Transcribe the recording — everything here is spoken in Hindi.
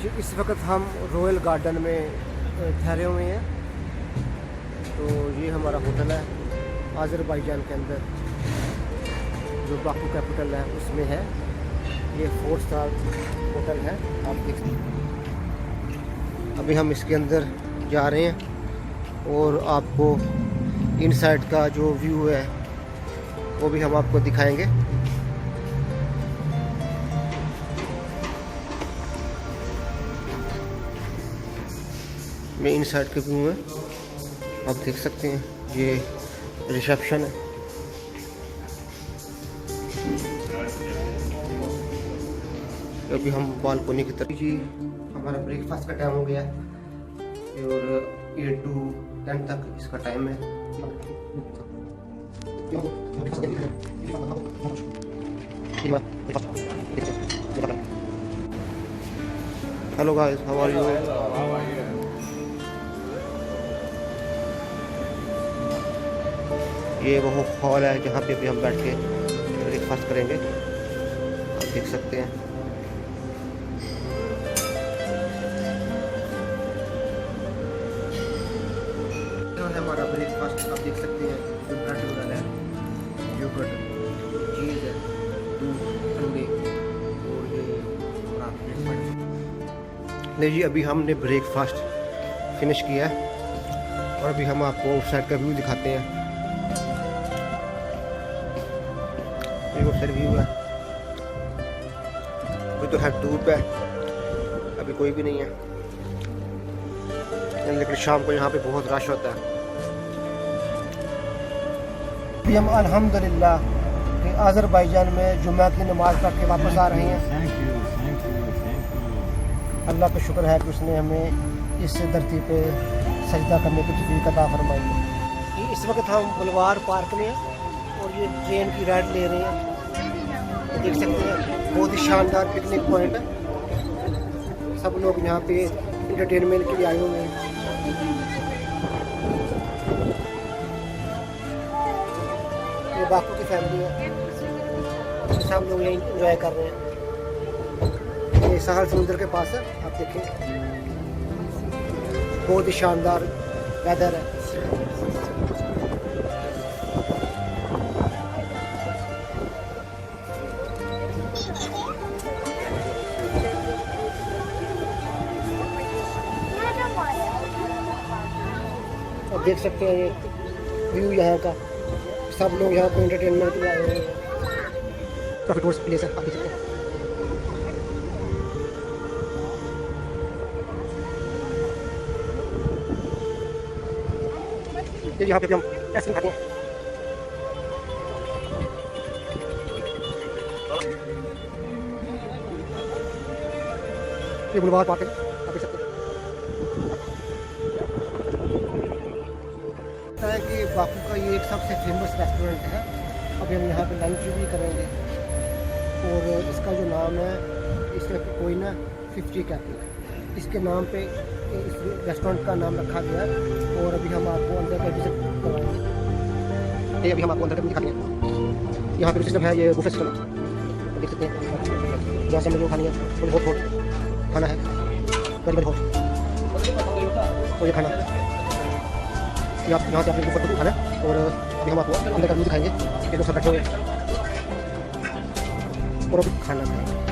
जी इस वक्त हम रॉयल गार्डन में ठहरे हुए हैं। तो ये हमारा होटल है आज़रबाईजान के अंदर, जो बाकू कैपिटल है उसमें है। ये 4 स्टार होटल है, आप देख सकते हैं। अभी हम इसके अंदर जा रहे हैं और आपको इनसाइड का जो व्यू है वो भी हम आपको दिखाएंगे। मैं इनसाइड के व्यू में आप देख सकते हैं, ये रिसेप्शन है। अभी हम बालकोनी की तरफ जी, हमारा ब्रेकफास्ट का टाइम हो गया है और 8 to 10 तक इसका टाइम है। Hello guys, how are you? ये वो हॉल है जहाँ पे अभी हम बैठ के ब्रेकफास्ट करेंगे, आप देख सकते हैं। हमारा ब्रेकफास्ट आप देख सकते हैं, ब्रेड वगैरह है, योगर्ट, चीज़ है, दूध, अंडे और ये नहीं जी, अभी हमने ब्रेकफास्ट फिनिश किया है और अभी हम आपको उस साइड का व्यू दिखाते हैं। ये उस साइड व्यू है, अभी तो है धूप है, अभी कोई भी नहीं है, लेकिन शाम को यहाँ पे बहुत रश होता है। अभी हम अल्हम्दुलिल्लाह कि आज़रबाईजान में जुम्मा की नमाज़ पढ़ के वापस आ रहे हैं। अल्लाह का शुक्र है कि उसने हमें इस धरती पे सजदा करने की तौफीक अता फरमाई है। इस वक्त हम बुलवार पार्क में हैं और ये ट्रेन की राइड ले रहे हैं। देख सकते हैं, बहुत ही शानदार पिकनिक पॉइंट है। सब लोग यहाँ पे इंटरटेनमेंट के लिए आए हुए हैं। ये बाकू की फैमिली है, सब लोग यही इंजॉय कर रहे हैं। ये सहल समुद्र के पास है, आप देखें, बहुत ही शानदार वेदर है। आप देख सकते हैं ये व्यू यहाँ का, सब लोग यहाँ पे एंटरटेनमेंट के लिए आए हुए हैं। काफी टूरिस्ट प्लेस है, आप देख सकते हैं। यहाँ पे हम आइसक्रीम खाते हैं। ये बुलवार पार्क है, आप देख सकते हैं कि बाकू का ये एक सबसे फेमस रेस्टोरेंट है। अभी हम यहाँ पे लंच भी करेंगे और इसका जो नाम है, इसका कोई ना 50 कैफे, इसके नाम पे इस रेस्टोरेंट का नाम रखा गया है। और अभी हम आपको अंदर का विजिट करवाएंगे। ये अभी हम आपको अंदर का दिखाते हैं। यहाँ पे सिस्टम है, ये बुफे सिस्टम है, देख सकते हैं। जहाँ से हमें जो खानी है, थोड़ी बहुत खाना है, बड़ी हॉट तो ये खाना यहाँ से आपने बुफे को खाना है। और अभी हम आपको अंदर का व्यू दिखाएंगे, एक लोग सब बैठे हुए और अभी खाना खाएंगे।